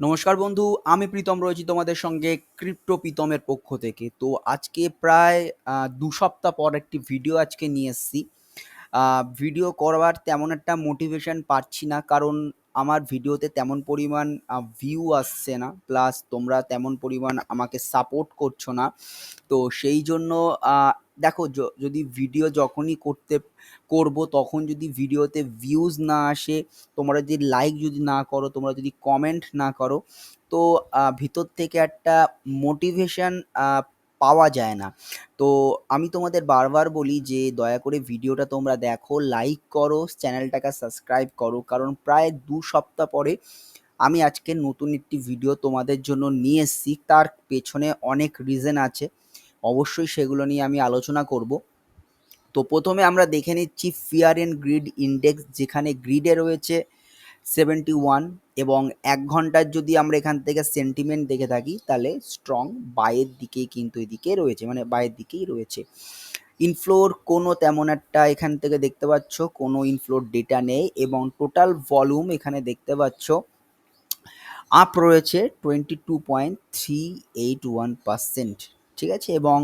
নমস্কার বন্ধু, আমি প্রীতম রয়েছি তোমাদের সঙ্গে ক্রিপ্টো প্রীতমের পক্ষ থেকে। তো আজকে প্রায় ২ সপ্তাহ পর একটি ভিডিও আজকে নিয়ে এসেছি। ভিডিও করবার তেমন একটা মোটিভেশন পাচ্ছি না, কারণ আমার ভিডিওতে তেমন পরিমাণ ভিউ আসছে না, প্লাস তোমরা তেমন পরিমাণ আমাকে সাপোর্ট করছো না। তো সেই জন্য দেখো, যদি ভিডিও যখনই করব তখন যদি ভিডিওতে ভিউজ না আসে, তোমরা যদি লাইক যদি না করো, তোমরা যদি কমেন্ট না করো, তো ভিতর থেকে একটা মোটিভেশন পাওয়া যায় না। তো আমি তোমাদের বারবার বলি যে দয়া করে ভিডিওটা তোমরা দেখো, লাইক করো, চ্যানেলটাকে সাবস্ক্রাইব করো, কারণ প্রায় ২ সপ্তাহ পরে আমি আজকে নতুন একটি ভিডিও তোমাদের জন্য নিয়ে এসেছি। তার পেছনে অনেক রিজন আছে, অবশ্যই সেগুলো নিয়ে আমি আলোচনা করব। তো প্রথমে আমরা দেখে নিচ্ছি ফিয়ার এন্ড গ্রিড ইন্ডেক্স, যেখানে গ্রিডে রয়েছে 71, এবং ১ ঘন্টার যদি আমরা এখান থেকে সেন্টিমেন্ট দেখে থাকি তাহলে স্ট্রং বাইয়ের দিকেই কিন্তু এদিকে রয়েছে, মানে বাইয়ের দিকেই রয়েছে। ইনফ্লোর কোনো তেমন একটা এখান থেকে দেখতে পাচ্ছ কোনো ইনফ্লোর ডেটা নেই, এবং টোটাল ভলিউম এখানে দেখতে পাচ্ছ আপ রয়েছে 22.381%। ঠিক আছে, এবং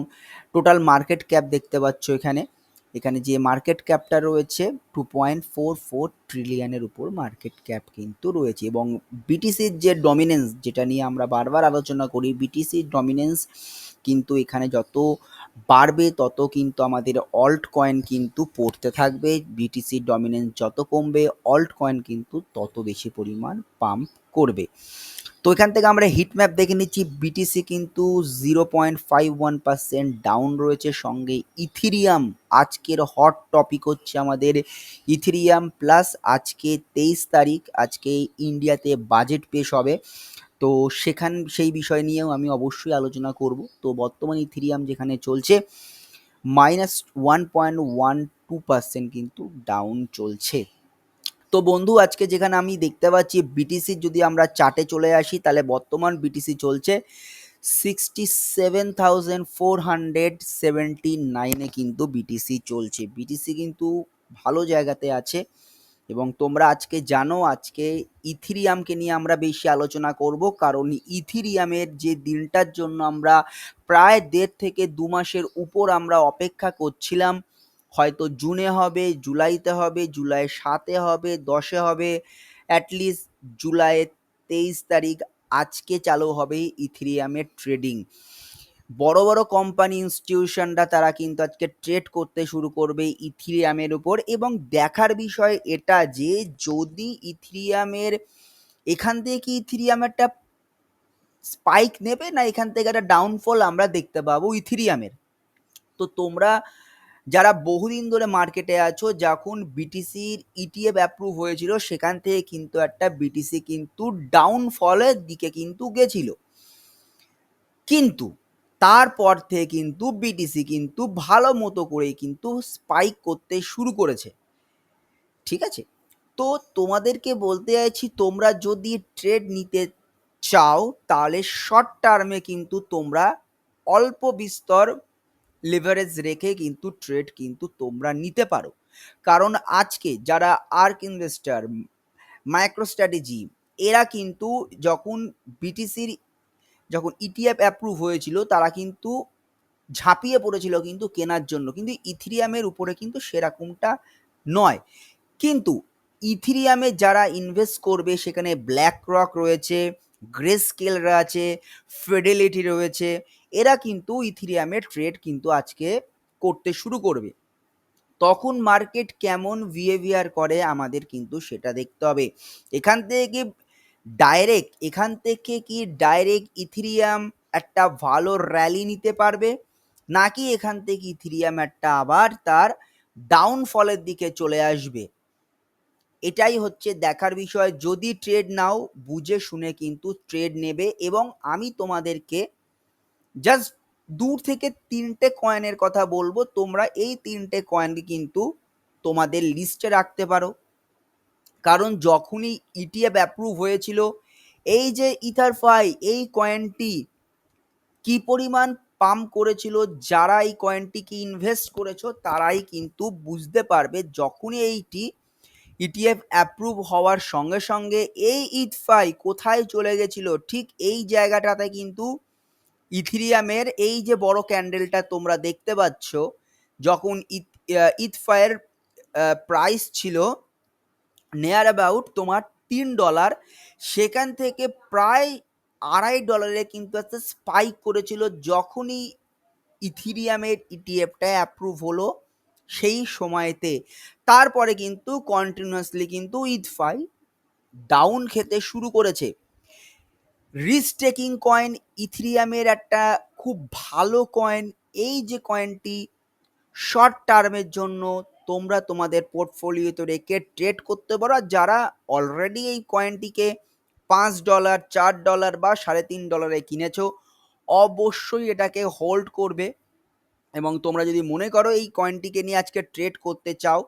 টোটাল মার্কেট ক্যাপ দেখতে পাচ্ছ এখানে, এখানে যে মার্কেট ক্যাপটা রয়েছে 2.44 ট্রিলিয়নের উপর মার্কেট ক্যাপ কিন্তু রয়েছে। এবং বিটিসির যে ডমিনেন্স, যেটা নিয়ে আমরা বারবার আলোচনা করি, বিটিসির ডমিনেন্স কিন্তু এখানে যত বাড়বে তত কিন্তু আমাদের অল্ট কয়েন কিন্তু পড়তে থাকবে, বিটিসির ডমিনেন্স যত কমবে অল্ট কয়েন কিন্তু তত বেশি পরিমাণ পাম্প করবে। তো এখান থেকে আমরা হিট ম্যাপ দেখে নিচ্ছি, বিটিসি কিন্তু 0.51% ডাউন রয়েছে। সঙ্গে ইথিরিয়াম, আজকের হট টপিক হচ্ছে আমাদের ইথিরিয়াম প্লাস। আজকে 23 তারিখ, আজকে ইন্ডিয়াতে বাজেট পেশ হবে, তো সেই বিষয় নিয়েও আমি অবশ্যই আলোচনা করব। তো বর্তমান ইথিরিয়াম যেখানে চলছে -1.12% কিন্তু ডাউন চলছে। তো বন্ধু, আজকে যেখানে আমি দেখতে পাচ্ছি বিটিসির যদি আমরা চার্টে চলে আসি, তাহলে বর্তমান বিটিসি চলছে 67,479-এ কিন্তু বিটিসি চলছে। বিটিসি কিন্তু ভালো জায়গাতে আছে, এবং তোমরা আজকে জানো আজকে ইথিরিয়ামকে নিয়ে আমরা বেশি আলোচনা করব, কারণ ইথিরিয়ামের যে দিনটার জন্য আমরা প্রায় 1.5 থেকে 2 মাসের উপর আমরা অপেক্ষা করছিলাম। হয়তো জুনে হবে, জুলাইতে হবে, জুলাই 7-এ হবে, 10-এ হবে, অ্যাটলিস্ট জুলাইয়ের 23 তারিখ আজকে চালু হবে ইথিরিয়ামের ট্রেডিং। বড় বড় কোম্পানি ইনস্টিটিউশনরা তারা কিন্তু আজকে ট্রেড করতে শুরু করবে ইথিরিয়ামের উপর। এবং দেখার বিষয় এটা যে যদি ইথিরিয়ামের এখান থেকে কি ইথিরিয়াম একটা স্পাইক নেবে, না এখান থেকে একটা ডাউনফল আমরা দেখতে পাবো ইথিরিয়ামের। তো তোমরা যারা বহুদিন ধরে মার্কেটে আছো, যখন বিটিসির ইটিএফ অ্যাপ্রুভ হয়েছিল সেখান থেকে কিন্তু একটা বিটিসি কিন্তু ডাউনফলের দিকে কিন্তু গেছিল, কিন্তু তারপর থেকে কিন্তু বিটিসি কিন্তু ভালো মতো করে কিন্তু স্পাইক করতে শুরু করেছে। ঠিক আছে, তো তোমাদেরকে বলতে চাইছি, তোমরা যদি ট্রেড নিতে চাও তাহলে শর্ট টার্মে কিন্তু তোমরা অল্প বিস্তর লিভারেজ রেখে কিন্তু ট্রেড কিন্তু তোমরা নিতে পারো। কারণ আজকে যারা আর্ক ইনভেস্টর, মাইক্রো স্ট্র্যাটেজি, এরা কিন্তু যখন বিটিসির যখন ইটিএফ অ্যাপ্রুভ হয়েছিল তারা কিন্তু ঝাঁপিয়ে পড়েছিল কিন্তু কেনার জন্য, কিন্তু ইথিরিয়ামের উপরে কিন্তু সেরকমটা নয়। কিন্তু ইথিরিয়ামে যারা ইনভেস্ট করবে সেখানে ব্ল্যাক রক রয়েছে, গ্রে স্কেল আছে, ফিডেলিটি রয়েছে, এরা কিন্তু ইথিরিয়ামের ট্রেড কিন্তু আজকে করতে শুরু করবে। তখন মার্কেট কেমন বিহেভিয়ার করে আমাদের কিন্তু সেটা দেখতে হবে। এখান থেকে কি ডাইরেক্ট ইথিরিয়াম একটা ভালো র্যালি নিতে পারবে, নাকি এখান থেকে ইথিরিয়াম একটা আবার তার ডাউনফলের দিকে চলে আসবে, এটাই হচ্ছে দেখার বিষয়। যদি ট্রেড নাও, বুঝে শুনে কিন্তু ট্রেড নেবে। এবং আমি তোমাদেরকে জাস্ট 2 থেকে 3টে কয়েনের কথা বলবো, তোমরা এই 3টে কয়েনকে কিন্তু তোমাদের লিস্টে রাখতে পারো। কারণ যখনই ইটিএফ অ্যাপ্রুভ হয়েছিল, এই যে ইথারফাই, এই কয়েনটি কি পরিমাণ পাম্প করেছিল, যারা এই কয়েনটিকে ইনভেস্ট করেছো তারাই কিন্তু বুঝতে পারবে। যখনই এইটি ইটিএফ অ্যাপ্রুভ হওয়ার সঙ্গে সঙ্গে এই ইথফাই কোথায় চলে গেছিল, ঠিক এই জায়গাটাতে কিন্তু ইথিরিয়ামের এই যে বড় ক্যান্ডেলটা তোমরা দেখতে পাচ্ছ, যখন ইথফাইয়ের প্রাইস ছিল নিয়ার অ্যাবাউট তোমার $3, সেখান থেকে প্রায় $2.5 কিন্তু একটা স্পাইক করেছিল যখনই ইথিরিয়ামের ইটিএফটা অ্যাপ্রুভ হলো সেই সময়তে। তারপরে কিন্তু কন্টিনিউয়াসলি কিন্তু ইথফাই ডাউন খেতে শুরু করেছে। রিস্ক টেকিং কয়েন ইথিরিয়ামের একটা খুব ভালো কয়েন। এই যে কয়েনটি শর্ট টার্মের জন্য তোমরা তোমাদের পোর্টফোলিওতে রেখে ট্রেড করতে পারো, আর যারা অলরেডি এই কয়েনটিকে $5, $4 বা $3.5 কিনেছো, অবশ্যই এটাকে হোল্ড করবে। এবং তোমরা যদি মনে করো এই কয়েনটিকে নিয়ে আজকে ট্রেড করতে চাও,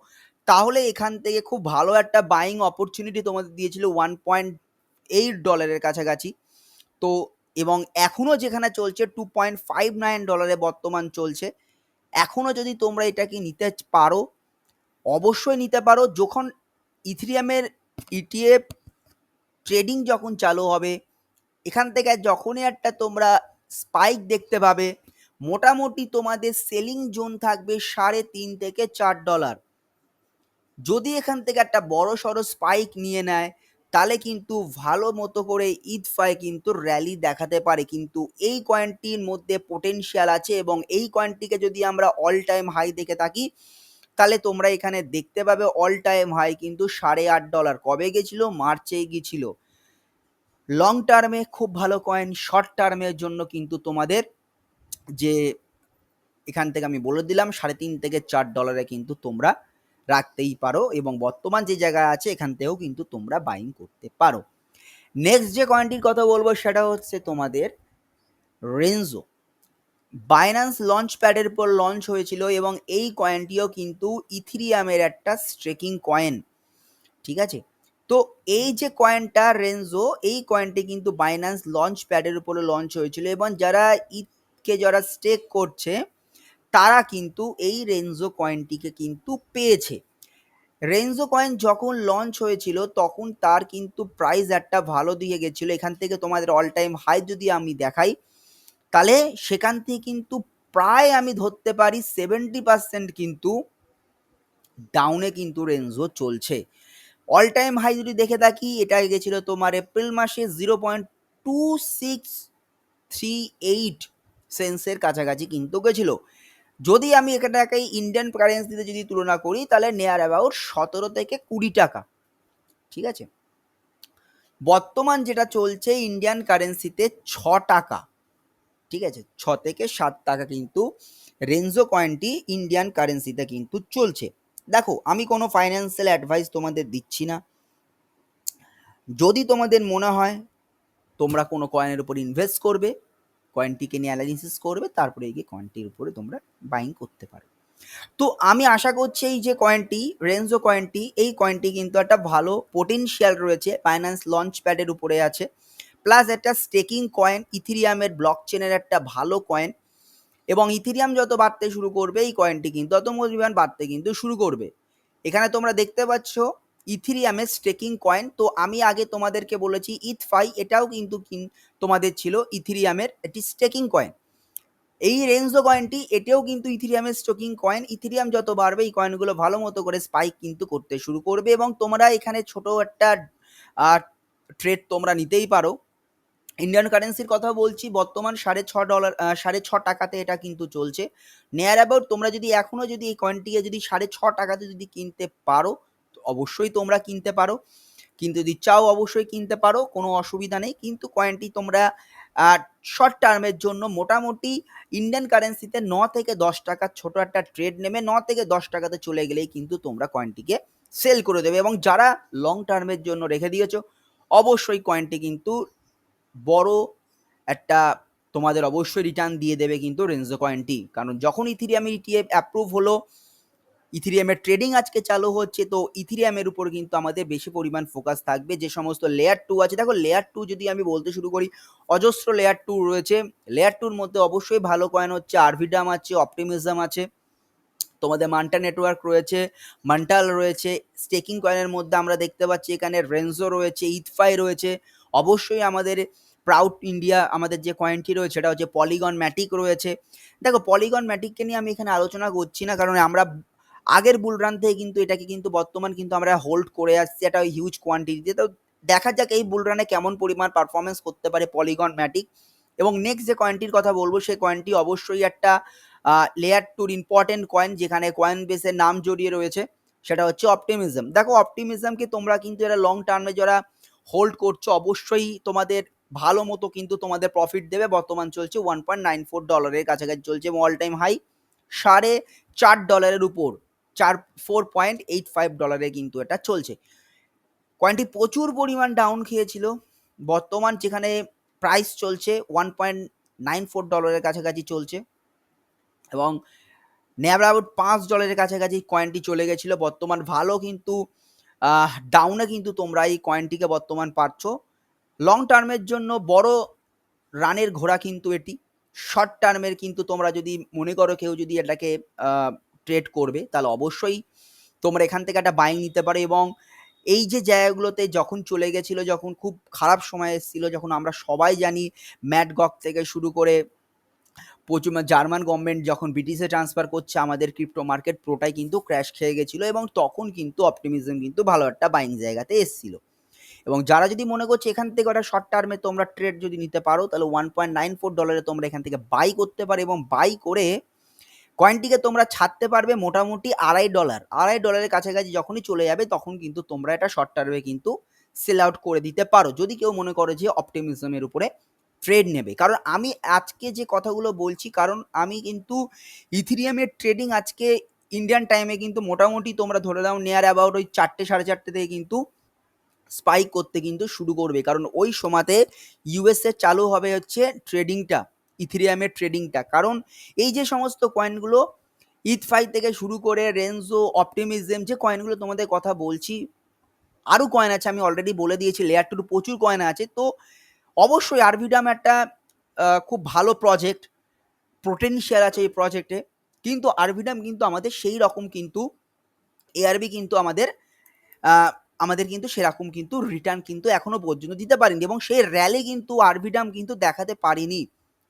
তাহলে এখান থেকে খুব ভালো একটা বাইং অপরচুনিটি তোমাদের দিয়েছিল $1.8 কাছাকাছি। তো এবং এখনো যেখানে চলছে $2.59 বর্তমান চলছে। এখনো যদি তোমরা এটাকে নিতে পারো, অবশ্যই নিতে পারো। যখন ইথিরিয়ামের ইটিএফ ট্রেডিং যখন চালু হবে, এখান থেকে যখনই একটা তোমরা স্পাইক দেখতে পাবে, মোটামুটি তোমাদের সেলিং জোন থাকবে $3.5 থেকে $4। যদি এখান থেকে একটা বড় সড়ো স্পাইক নিয়ে নেয়, তাহলে কিন্তু ভালো মতো করে ইথফাই কিন্তু র্যালি দেখাতে পারে। কিন্তু এই কয়েনটির মধ্যে পোটেনশিয়াল আছে, এবং এই কয়েনটিকে যদি আমরা অল টাইম হাই দেখে থাকি, তাহলে তোমরা এখানে দেখতে পাবে অল টাইম হাই কিন্তু $8.5। কবে গেছিল? মার্চে গেছিল। লং টার্মে খুব ভালো কয়েন, শর্ট টার্মের জন্য কিন্তু তোমাদের যে এখান থেকে আমি বলে দিলাম $3.5 থেকে $4 কিন্তু তোমরা রাখতেই পারো, এবং বর্তমান যে জায়গায় আছে এখান থেকেও কিন্তু তোমরা বাইং করতে পারো। নেক্সট যে কয়েনটির কথা বলবো সেটা হচ্ছে তোমাদের রেনজো। বাইন্যান্স লঞ্চ প্যাডের উপর লঞ্চ হয়েছিল, এবং এই কয়েনটিও কিন্তু ইথিরিয়ামের একটা স্টেকিং কয়েন। ঠিক আছে, তো এই যে কয়েনটা রেনজো, এই কয়েনটি কিন্তু বাইন্যান্স লঞ্চ প্যাডের উপরে লঞ্চ হয়েছিল, এবং যারা ইথকে যারা স্টেক করছে তারা কিন্তু এই রেনজো কয়েনটিকে কিন্তু পেয়েছে। রেনজো কয়েন যখন লঞ্চ হয়েছিল তখন তার কিন্তু প্রাইস একটা ভালো দিয়ে গেছিলো। এখান থেকে তোমাদের অল টাইম হাই যদি আমি দেখাই, তাহলে সেখান থেকে কিন্তু প্রায় আমি ধরতে পারি 70% কিন্তু ডাউনে কিন্তু রেনজো চলছে। অল টাইম হাই যদি দেখে থাকি, এটা গেছিল তোমার এপ্রিল মাসে 0.2638 সেন্সের কাছাকাছি কিন্তু গেছিল। যদি আমি এটাকে ইন্ডিয়ান কারেন্সিতে যদি তুলনা করি, তাহলে নিয়ার অ্যাবাউট 17 থেকে 20 টাকা। ঠিক আছে, বর্তমান যেটা চলছে ইন্ডিয়ান কারেন্সিতে 6 টাকা। ঠিক আছে, 6 থেকে 7 টাকা কিন্তু রেনজো কয়েনটি ইন্ডিয়ান কারেন্সিতে কিন্তু চলছে। দেখো, আমি কোনো ফাইন্যান্সিয়াল অ্যাডভাইস তোমাদের দিচ্ছি না। যদি তোমাদের মনে হয় তোমরা কোনো কয়েনের উপর ইনভেস্ট করবে, কয়েনটিকে নিয়ে অ্যানালিসিস করবে, তারপরে গিয়ে কয়েনটির উপরে তোমরা বাইং করতে পারো। তো আমি আশা করছি এই যে কয়েনটি রেনজো কয়েনটি, এই কয়েনটি কিন্তু একটা ভালো পোটেনশিয়াল রয়েছে, বাইন্যান্স লঞ্চ প্যাডের উপরে আছে, প্লাস একটা স্টেকিং কয়েন, ইথিরিয়ামের ব্লক চেনের একটা ভালো কয়েন। এবং ইথিরিয়াম যত বাড়তে শুরু করবে, এই কয়েনটি কিন্তু তত পরিমাণ বাড়তে কিন্তু শুরু করবে। এখানে তোমরা দেখতে পাচ্ছ ইথিরিয়ামের স্টেকিং কয়েন। তো আমি আগে তোমাদেরকে বলেছি ইথফাই, এটাও কিন্তু তোমাদের ছিল ইথিরিয়ামের একটি স্টেকিং কয়েন। এই রেনজো কয়েনটি, এটাও কিন্তু ইথিরিয়ামের স্টেকিং কয়েন। ইথিরিয়াম যত বাড়বে, এই কয়েনগুলো ভালো মতো করে স্পাইক কিন্তু করতে শুরু করবে, এবং তোমরা এখানে ছোট একটা ট্রেড তোমরা নিতেই পারো। ইন্ডিয়ান কারেন্সির কথা বলছি, বর্তমান $6.5 $6.5 এটা কিন্তু চলছে নিয়ার অ্যাবাউট। তোমরা যদি এখনো যদি এই কয়েনটিকে যদি $6.5 যদি কিনতে পারো, অবশ্যই তোমরা কিনতে পারো। কিন্তু যদি চাও অবশ্যই কিনতে পারো, কোনো অসুবিধা নেই। কিন্তু কয়েনটি তোমরা শর্ট টার্মের জন্য মোটামুটি ইন্ডিয়ান কারেন্সিতে 9 থেকে 10 টাকার ছোট একটা ট্রেড নেমে 9 থেকে 10 টাকাতে চলে গেলেই কিন্তু তোমরা কয়েনটিকে সেল করে দেবে। এবং যারা লং টার্মের জন্য রেখে দিয়েছো, অবশ্যই কয়েনটি কিন্তু বড় একটা তোমাদের অবশ্যই রিটার্ন দিয়ে দেবে কিন্তু রেনজো কয়েনটি। কারণ যখন ইথিরিয়ামের ইটিএফ অ্যাপ্রুভ হলো, ইথিরিয়ামের ট্রেডিং আজকে চালু হচ্ছে, তো ইথিরিয়ামের উপর কিন্তু আমাদের বেশি পরিমাণ ফোকাস থাকবে। যে সমস্ত লেয়ার 2 আছে, দেখো লেয়ার 2 যদি আমি বলতে শুরু করি, অজস্র লেয়ার 2 রয়েছে। লেয়ার 2 এর মধ্যে অবশ্যই ভালো কয়েন হচ্ছে আরভিডাম আছে, অপটিমিজম আছে। তোমাদের মান্টা নেটওয়ার্ক রয়েছে, মান্টাল রয়েছে, স্টেকিং কয়েনের মধ্যে আমরা দেখতে পাচ্ছি এখানে রেনজো রয়েছে, ইথফাই রয়েছে, অবশ্যই আমাদের প্রাউড ইন্ডিয়া আমাদের যে কয়েনটি রয়েছে সেটা হচ্ছে পলিগন ম্যাটিক রয়েছে। দেখো পলিগন ম্যাটিককে নিয়ে আমি এখানে আলোচনা করছি না, কারণ আমরা আগের বুল রান থেকে কিন্তু এটাকে কিন্তু বর্তমান কিন্তু আমরা হোল্ড করে আসছি একটা হিউজ কোয়ান্টিটিতে। তো দেখা যাক এই বুল রানে কেমন পরিমাণ পারফরমেন্স করতে পারে পলিগন ম্যাটিক। এবং নেক্সট যে কয়েনটির কথা বলবো সেই কয়েনটি অবশ্যই একটা লেয়ার টুর ইম্পর্টেন্ট কয়েন, যেখানে কয়েন বেসের নাম জড়িয়ে রয়েছে, সেটা হচ্ছে অপটিমিজম। দেখো অপটিমিজমকে তোমরা কিন্তু এটা লং টার্মে যারা হোল্ড করছো অবশ্যই তোমাদের ভালো মতো কিন্তু তোমাদের প্রফিট দেবে। বর্তমান চলছে $1.94 কাছাকাছি চলছে এবং অল টাইম হাই $4.5 উপর, $4.85 কিন্তু এটা চলছে। কয়েনটি প্রচুর পরিমাণ ডাউন খেয়েছিল, বর্তমান যেখানে প্রাইস চলছে $1.94 কাছাকাছি চলছে এবং নেয়ার অ্যাবাউট $5 কাছাকাছি কয়েনটি চলে গেছিল। বর্তমান ভালো কিন্তু ডাউনে কিন্তু তোমরা এই কয়েনটিকে বর্তমান পাচ্ছ। লং টার্মের জন্য বড় রানের ঘোড়া কিন্তু এটি। শর্ট টার্মের কিন্তু তোমরা যদি মনে করো কেউ যদি এটাকে ট্রেড করবে তাহলে অবশ্যই তোমরা এখান থেকে একটা বাইং নিতে পারো। এবং এই যে জায়গাগুলোতে যখন চলে গেছিলো, যখন খুব খারাপ সময় এসেছিল, যখন আমরা সবাই জানি ম্যাট গক থেকে শুরু করে প্রচুর জার্মান গভর্নমেন্ট যখন ব্রিটিশে ট্রান্সফার করছে আমাদের ক্রিপ্টো মার্কেট পুরোটাই কিন্তু ক্র্যাশ খেয়ে গেছিলো এবং তখন কিন্তু অপটিমিজম কিন্তু ভালো একটা বাইং জায়গাতে এসেছিল। এবং যারা যদি মনে করছে এখান থেকে ওটা শর্ট টার্মে তোমরা ট্রেড যদি নিতে পারো তাহলে $1.94 তোমরা এখান থেকে বাই করতে পারো এবং বাই করে কয়েনটিকে তোমরা ছাড়তে পারবে মোটামুটি $2.5 কাছাকাছি। যখনই চলে যাবে তখন কিন্তু তোমরা এটা শর্ট টার্মে কিন্তু সেল আউট করে দিতে পারো, যদি কেউ মনে করে যে অপটিমিজমের উপরে ট্রেড নেবে। কারণ আমি আজকে যে কথাগুলো বলছি, কারণ আমি কিন্তু ইথিরিয়ামের ট্রেডিং আজকে ইন্ডিয়ান টাইমে কিন্তু মোটামুটি তোমরা ধরে দাও নিয়ার অ্যাবাউট ওই 4টে 4:30 থেকে কিন্তু স্পাইক করতে কিন্তু শুরু করবে, কারণ ওই সময়তে ইউএসএ চালু হবে হচ্ছে ট্রেডিংটা, ইথিরিয়ামের ট্রেডিংটা। কারণ এই যে সমস্ত কয়েনগুলো ইথফাই থেকে শুরু করে রেনজো, অপটিমিজম, যে কয়েনগুলো তোমাদের কথা বলছি, আরও কয়েন আছে আমি অলরেডি বলে দিয়েছি, লেয়ার টুর প্রচুর কয়েন আছে। তো অবশ্যই আরভিডাম একটা খুব ভালো প্রজেক্ট, পোটেনশিয়াল আছে এই প্রজেক্টে, কিন্তু আরভিডাম কিন্তু আমাদের সেই রকম কিন্তু এআরবি কিন্তু আমাদের কিন্তু সেরকম কিন্তু রিটার্ন কিন্তু এখনো পর্যন্ত দিতে পারেনি এবং সেই র্যালি কিন্তু আরভিডাম কিন্তু দেখাতে পারিনি।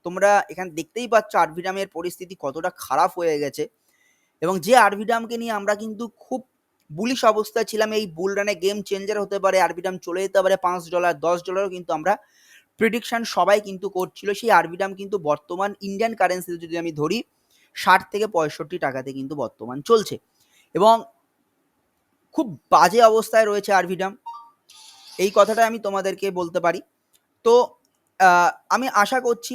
তোমরা এখানে দেখতেই পাচ্ছ আরভিডামের পরিস্থিতি কতটা খারাপ হয়ে গেছে এবং যে আরভিডামকে নিয়ে আমরা কিন্তু খুব বুলিশ অবস্থায় ছিলাম, এই বুল রানে গেম চেঞ্জার হতে পারে, আরভিডাম চলে যেতে পারে $5, $10 কিন্তু আমরা প্রেডিকশন সবাই কিন্তু করছিল। সেই আরভিডাম কিন্তু বর্তমান ইন্ডিয়ান কারেন্সিতে যদি আমি ধরি 60 থেকে 65 টাকাতে কিন্তু বর্তমান চলছে এবং খুব বাজে অবস্থায় রয়েছে আরভিডাম, এই কথাটা আমি তোমাদেরকে বলতে পারি। তো আমি আশা করছি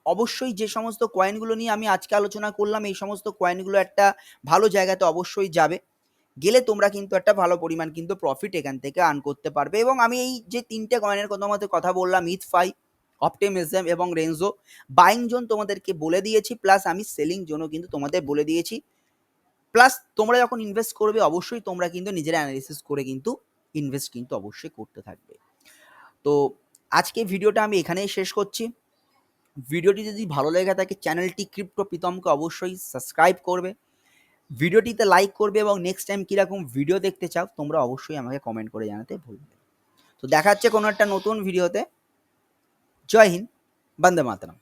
অবশ্যই যে সমস্ত কয়েনগুলো নিয়ে আমি আজকে আলোচনা করলাম এই সমস্ত কয়েনগুলো একটা ভালো জায়গাতে অবশ্যই যাবে, গেলে তোমরা কিন্তু একটা ভালো পরিমাণ কিন্তু প্রফিট এখান থেকে আর্ন করতে পারবে। এবং আমি এই যে 3টে কয়েনের কথা বললাম, ইথফাই, অপটিমিজম এবং রেনজো, বাইং জোন তোমাদেরকে বলে দিয়েছি, প্লাস আমি সেলিং জোনও কিন্তু তোমাদের বলে দিয়েছি। প্লাস তোমরা যখন ইনভেস্ট করবে অবশ্যই তোমরা কিন্তু নিজেরা অ্যানালিসিস করে কিন্তু ইনভেস্ট কিন্তু অবশ্যই করতে থাকবে। তো আজকে ভিডিওটা আমি এখানেই শেষ করছি। ভিডিওটি যদি ভালো লেগে থাকে চ্যানেলটি ক্রিপ্টো প্রীতমকে অবশ্যই সাবস্ক্রাইব করবে, ভিডিওটিতে লাইক করবে এবং নেক্সট টাইম কীরকম ভিডিও দেখতে চাও তোমরা অবশ্যই আমাকে কমেন্ট করে জানাতে ভুলবে। তো দেখা হচ্ছে কোনো একটা নতুন ভিডিওতে। জয় হিন্দ, বন্দে মাতরম।